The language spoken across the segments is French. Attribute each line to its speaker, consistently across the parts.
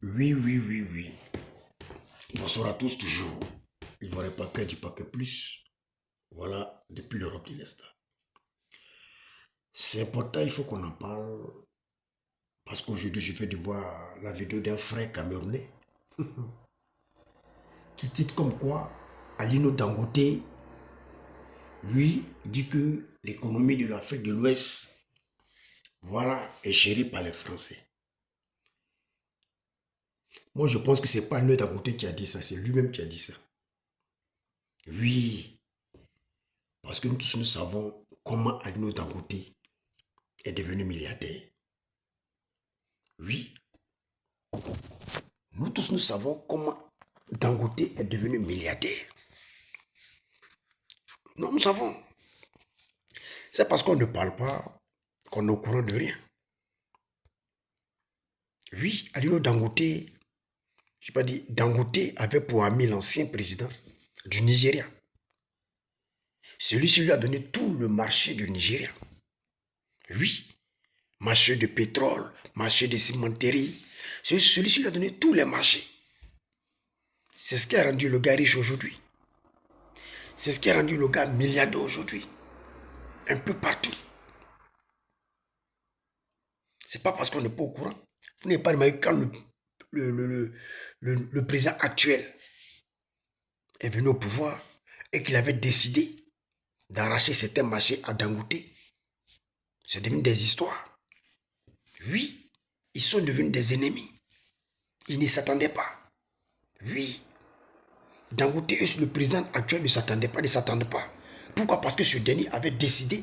Speaker 1: Oui, oui, oui, oui. Bonsoir à tous, toujours. Il ne aurait pas que du paquet plus. Voilà, depuis l'Europe de l'Est. C'est important, il faut qu'on en parle. Parce qu'aujourd'hui, je vais devoir la vidéo d'un frère camerounais qui titre comme quoi Alino Dangote, lui, dit que l'économie de l'Afrique de l'Ouest, voilà, est gérée par les Français. Moi, je pense que ce n'est pas Alino Dangote qui a dit ça, c'est lui-même qui a dit ça. Oui, parce que nous tous nous savons comment Alino Dangote est devenu milliardaire. Oui, nous tous nous savons comment Dangote est devenu milliardaire. Non, nous savons. C'est parce qu'on ne parle pas qu'on est au courant de rien. Oui, Alino Dangote, je n'ai pas dit, Dangote avait pour ami l'ancien président du Nigeria. Celui-ci lui a donné tout le marché du Nigeria. Oui, marché de pétrole, marché de cimenterie. Celui-ci lui a donné tous les marchés. C'est ce qui a rendu le gars riche aujourd'hui. C'est ce qui a rendu le gars milliardaire aujourd'hui. Un peu partout. C'est pas parce qu'on n'est pas au courant. Vous n'avez pas remarqué quand le président actuel est venu au pouvoir et qu'il avait décidé d'arracher certains marchés à Dangote. C'est devenu des histoires. Oui, ils sont devenus des ennemis. Ils ne s'attendaient pas. Oui, Dangote et le président actuel ne s'attendaient pas, Pourquoi? Parce que ce dernier avait décidé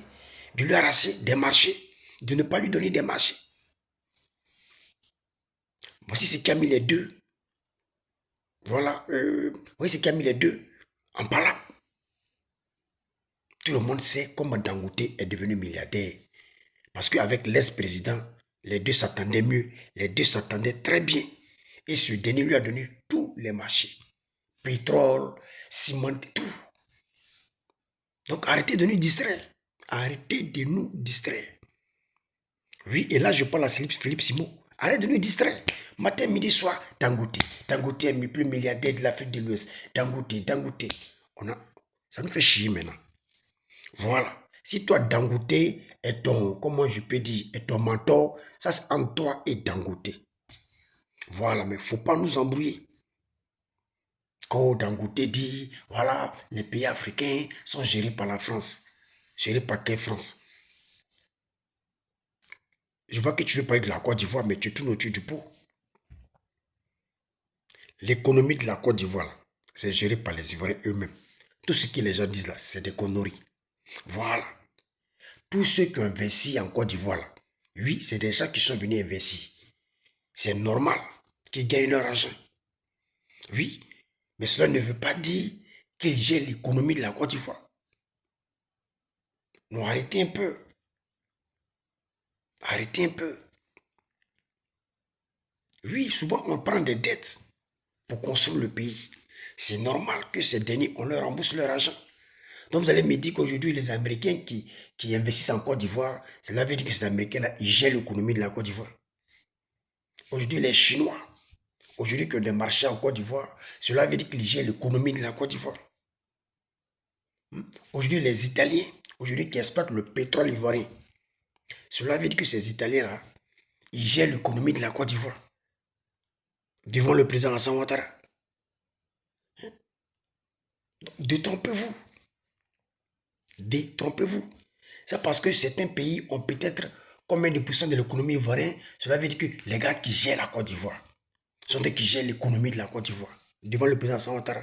Speaker 1: de lui arracher des marchés, de ne pas lui donner des marchés. Voici ce qui a mis les deux. Voilà, voici ce qui a mis les deux en palabre. Tout le monde sait comment Dangote est devenu milliardaire. Parce qu'avec l'ex-président, les deux s'attendaient mieux. Les deux s'attendaient très bien. Et ce dernier lui a donné tous les marchés. Pétrole, ciment, tout. Donc arrêtez de nous distraire. Arrêtez de nous distraire. Oui, et là je parle à Philippe Simon. Arrête de nous distraire. Matin, midi, soir, Dangote. Dangote est le plus milliardaire de l'Afrique de l'Ouest. Dangote. Ça nous fait chier maintenant. Voilà. Si toi, Dangote est ton, comment je peux dire, est ton mentor, ça c'est entre toi et Dangote. Voilà, mais il ne faut pas nous embrouiller. Quand Dangote dit, voilà, les pays africains sont gérés par la France. Gérés par quelle France? Je vois que tu veux parler de la Côte d'Ivoire, mais tu tournes autour du pot. L'économie de la Côte d'Ivoire, c'est géré par les Ivoiriens eux-mêmes. Tout ce que les gens disent là, c'est des conneries. Voilà. Tous ceux qui ont investi en Côte d'Ivoire, là, oui, c'est des gens qui sont venus investir. C'est normal qu'ils gagnent leur argent. Oui, mais cela ne veut pas dire qu'ils gèrent l'économie de la Côte d'Ivoire. Non, arrêtez un peu. Arrêtez un peu. Oui, souvent on prend des dettes pour construire le pays. C'est normal que ces derniers, on leur rembourse leur argent. Donc vous allez me dire qu'aujourd'hui, les Américains qui investissent en Côte d'Ivoire, cela veut dire que ces Américains-là, ils gèrent l'économie de la Côte d'Ivoire. Aujourd'hui, les Chinois, aujourd'hui qui ont des marchés en Côte d'Ivoire, cela veut dire qu'ils gèrent l'économie de la Côte d'Ivoire. Aujourd'hui, les Italiens, aujourd'hui qui exploitent le pétrole ivoirien, cela veut dire que ces Italiens-là, ils gèrent l'économie de la Côte d'Ivoire. Devant le président Alassane Ouattara. Détrompez-vous. Détrompez-vous. C'est parce que certains pays ont peut-être combien de pourcents de l'économie ivoirienne. Cela veut dire que les gars qui gèrent la Côte d'Ivoire sont ceux qui gèrent l'économie de la Côte d'Ivoire. Devant le président Alassane Ouattara.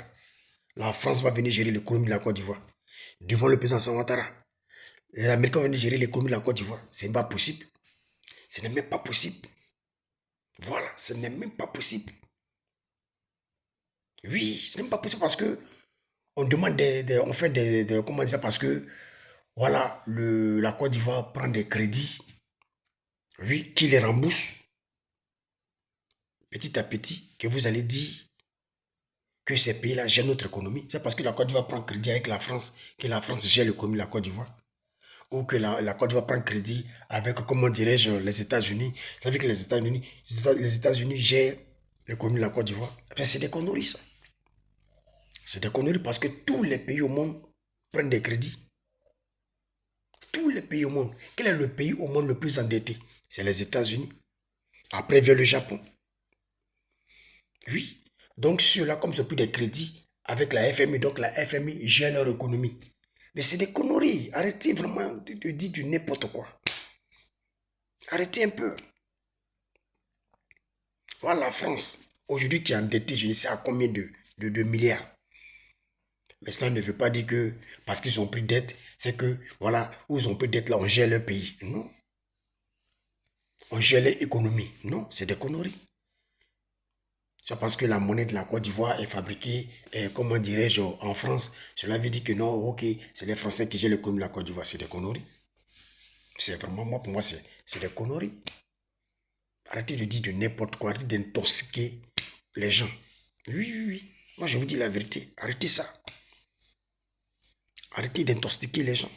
Speaker 1: La France va venir gérer l'économie de la Côte d'Ivoire. Devant le président Alassane Ouattara. Les Américains vont venir gérer l'économie de la Côte d'Ivoire. Ce n'est pas possible. Ce n'est même pas possible. Voilà, ce n'est même pas possible. Oui, ce n'est même pas possible parce que on demande on fait comment dire, parce que voilà, la Côte d'Ivoire prend des crédits, oui, qui les rembourse petit à petit, que vous allez dire que ces pays-là gèrent notre économie. C'est parce que la Côte d'Ivoire prend crédit avec la France que la France gère l'économie de la Côte d'Ivoire. Ou que la Côte d'Ivoire prend crédit avec, comment dirais-je, les États-Unis. Ça veut dire que les États-Unis gèrent l'économie de la Côte d'Ivoire. C'est des conneries, ça. C'est des conneries parce que tous les pays au monde prennent des crédits. Tous les pays au monde. Quel est le pays au monde le plus endetté? C'est les États-Unis. Après vient le Japon. Oui. Donc ceux-là, comme ils ont pris des crédits avec la FMI, donc la FMI gère leur économie. Mais c'est des conneries. Arrêtez vraiment de dire du n'importe quoi. Arrêtez un peu. Voilà la France, aujourd'hui qui est endettée, je ne sais à combien de milliards. Mais cela ne veut pas dire que parce qu'ils ont pris dette, c'est que, voilà, où ils ont pris dette là, on gère leur pays. Non. On gère l'économie. Non, c'est des conneries. C'est parce que la monnaie de la Côte d'Ivoire est fabriquée, comment dirais-je, en France. Cela veut dire que non, ok, c'est les Français qui gèrent l'économie de la Côte d'Ivoire. C'est des conneries. C'est vraiment, moi, pour moi, c'est des conneries. Arrêtez de dire de n'importe quoi, arrêtez d'intoxiquer les gens. Oui, oui, oui. Moi, je vous dis la vérité. Arrêtez ça. Arrêtez d'intoxiquer les gens.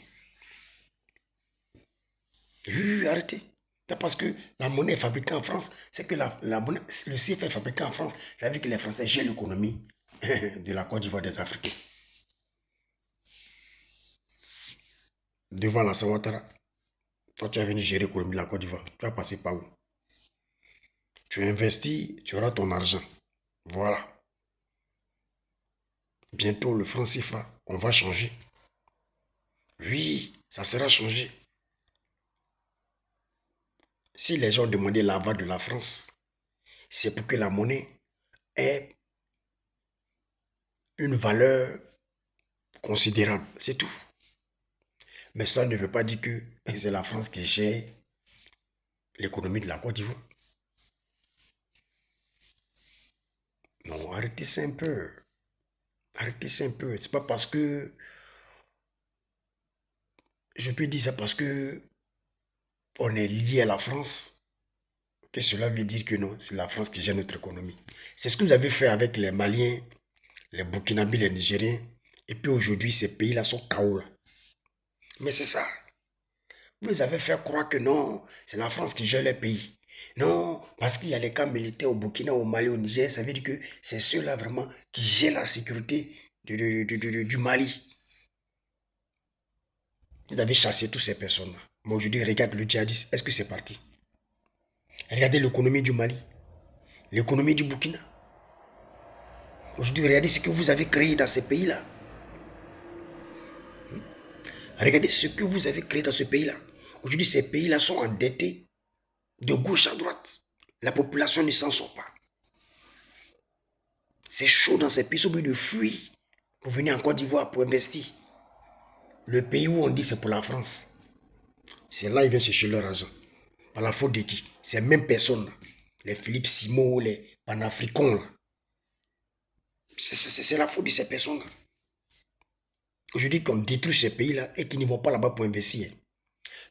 Speaker 1: Oui, oui, oui, arrêtez. C'est parce que la monnaie est fabriquée en France. C'est que la monnaie, le CFA est fabriqué en France. Ça veut dire que les Français gèrent l'économie de la Côte d'Ivoire des Africains. Devant la Ouattara, toi, tu vas venir gérer l'économie de la Côte d'Ivoire. Tu vas passer par où? Tu investis, tu auras ton argent. Voilà. Bientôt, le franc CFA, on va changer. Oui, ça sera changé. Si les gens demandaient l'aval de la France, c'est pour que la monnaie ait une valeur considérable. C'est tout. Mais cela ne veut pas dire que c'est la France qui gère l'économie de la Côte d'Ivoire. Non, arrêtez ça un peu. Arrêtez ça un peu. C'est pas parce que je peux dire ça parce que on est lié à la France que cela veut dire que non, c'est la France qui gère notre économie. C'est ce que vous avez fait avec les Maliens, les Burkinabés, les Nigériens. Et puis aujourd'hui, ces pays-là sont KO. Mais c'est ça. Vous avez fait croire que non, c'est la France qui gère les pays. Non, parce qu'il y a les camps militaires au Burkina, au Mali, au Niger, ça veut dire que c'est ceux-là vraiment qui gèrent la sécurité du Mali. Vous avez chassé toutes ces personnes-là. Mais aujourd'hui, regarde le djihadiste, est-ce que c'est parti? Regardez l'économie du Mali, l'économie du Burkina. Aujourd'hui, regardez ce que vous avez créé dans ces pays-là. Regardez ce que vous avez créé dans ce pays-là. Aujourd'hui, ces pays-là sont endettés de gauche à droite. La population ne s'en sort pas. C'est chaud dans ces pays, ils sont obligés de fuir pour venir en Côte d'Ivoire pour investir. Le pays où on dit c'est pour la France. C'est là qu'ils viennent chercher leur argent. Par la faute de qui? Ces mêmes personnes-là. Les Philippe Simo, les panafricains. C'est la faute de ces personnes-là. Je dis qu'on détruit ces pays-là et qu'ils ne vont pas là-bas pour investir.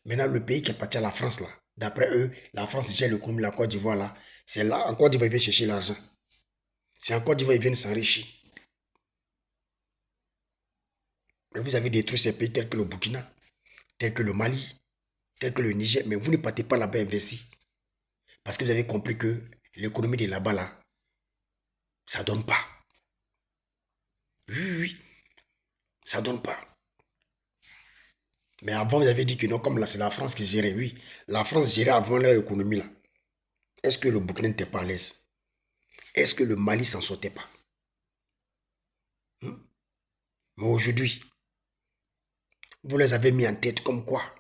Speaker 1: Maintenant, le pays qui est parti à la France, là, d'après eux, la France gère l'économie de la Côte d'Ivoire, là. C'est là, en Côte d'Ivoire, ils viennent chercher l'argent. C'est en Côte d'Ivoire, ils viennent s'enrichir. Mais vous avez détruit ces pays tels que le Burkina, tels que le Mali, tels que le Niger, mais vous ne partez pas là-bas investir. Parce que vous avez compris que l'économie de là-bas, là, ça ne donne pas. Oui, oui, oui, ça ne donne pas. Mais avant, vous avez dit que non, comme là, c'est la France qui gérait. Oui, la France gérait avant leur économie, là. Est-ce que le Burkina n'était pas à l'aise? Est-ce que le Mali s'en sortait pas? Mais aujourd'hui, vous les avez mis en tête comme quoi?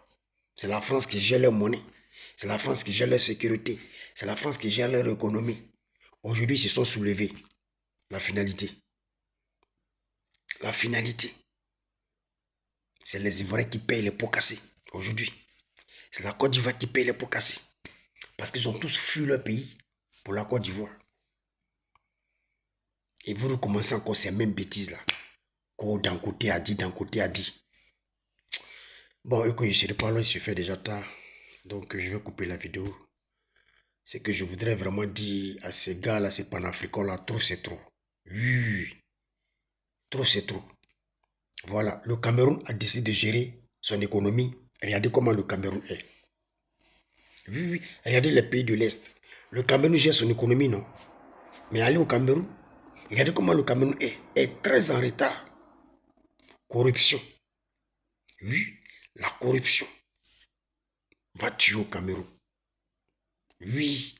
Speaker 1: C'est la France qui gère leur monnaie. C'est la France qui gère leur sécurité. C'est la France qui gère leur économie. Aujourd'hui, ils se sont soulevés. La finalité. La finalité. C'est les Ivoiriens qui payent les pots cassés. Aujourd'hui. C'est la Côte d'Ivoire qui paye les pots cassés. Parce qu'ils ont tous fui leur pays pour la Côte d'Ivoire. Et vous recommencez encore ces mêmes bêtises-là. D'un côté a dit, d'un côté a dit. Bon, écoute, je ne sais pas, là, il se fait déjà tard. Donc, je vais couper la vidéo. C'est que je voudrais vraiment dire à ces gars-là, ces panafricains-là, trop c'est trop. Oui, trop c'est trop. Voilà, le Cameroun a décidé de gérer son économie. Regardez comment le Cameroun est. Oui, oui, regardez les pays de l'Est. Le Cameroun gère son économie, non? Mais allez au Cameroun, regardez comment le Cameroun est très en retard. Corruption. Oui, la corruption va tuer au Cameroun. Oui,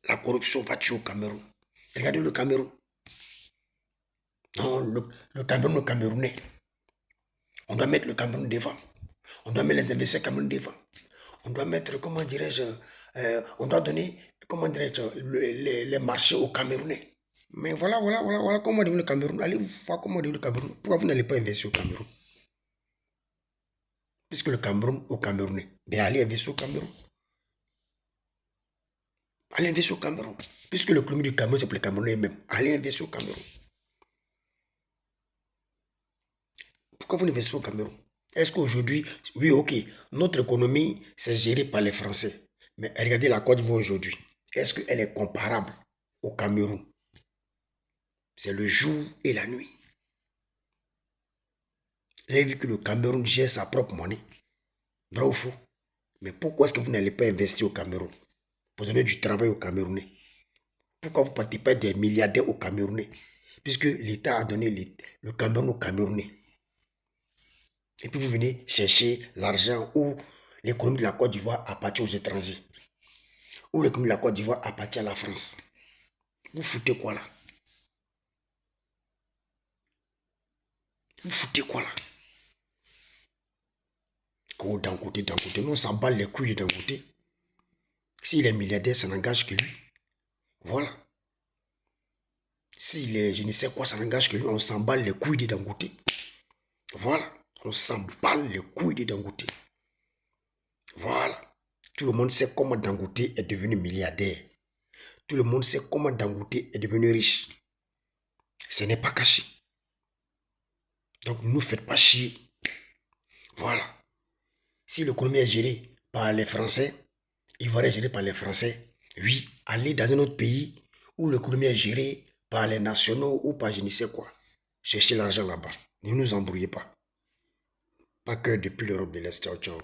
Speaker 1: la corruption va tuer au Cameroun. Regardez le Cameroun. Non, le Cameroun, le Camerounais. On doit mettre le Cameroun devant. On doit mettre les investisseurs Cameroun devant. On doit mettre, comment dirais-je, on doit donner, comment dirais-je, les marchés aux Camerounais. Mais voilà comment devenir le Cameroun. Allez voir comment devenir le Cameroun. Pourquoi vous n'allez pas investir au Cameroun? Puisque le Cameroun au Camerounais. Bien, allez investir au Cameroun. Allez investir au Cameroun. Puisque l'économie du Cameroun, c'est pour les Camerounais même. Allez investir au Cameroun. Pourquoi vous n'investissez pas au Cameroun? Est-ce qu'aujourd'hui, oui, ok, notre économie, c'est géré par les Français. Mais regardez la Côte d'Ivoire aujourd'hui. Est-ce qu'elle est comparable au Cameroun? C'est le jour et la nuit. Vous avez vu que le Cameroun gère sa propre monnaie. Vrai ou faux? Mais pourquoi est-ce que vous n'allez pas investir au Cameroun? Pour donner du travail aux Camerounais. Pourquoi vous ne partez pas des milliardaires aux Camerounais? Puisque l'État a donné le Cameroun aux Camerounais. Et puis vous venez chercher l'argent où l'économie de la Côte d'Ivoire appartient aux étrangers. Où l'économie de la Côte d'Ivoire appartient à la France. Vous foutez quoi là? Vous foutez quoi là? D'un côté. Nous on s'en bat les couilles d'un côté. S'il est milliardaire, ça n'engage que lui. Voilà. S'il est je ne sais quoi, ça n'engage que lui. On s'en bat les couilles de Dangote. Voilà. On s'en bat les couilles de Dangote. Voilà. Tout le monde sait comment Dangote est devenu milliardaire. Tout le monde sait comment Dangote est devenu riche. Ce n'est pas caché. Donc ne nous faites pas chier. Voilà. Si l'économie est gérée par les Français, Ivoire est gérée par les Français, oui, allez dans un autre pays où l'économie est gérée par les nationaux ou par je ne sais quoi. Cherchez l'argent là-bas. Ne nous embrouillez pas. Pas que depuis l'Europe de l'Est. Ciao, ciao.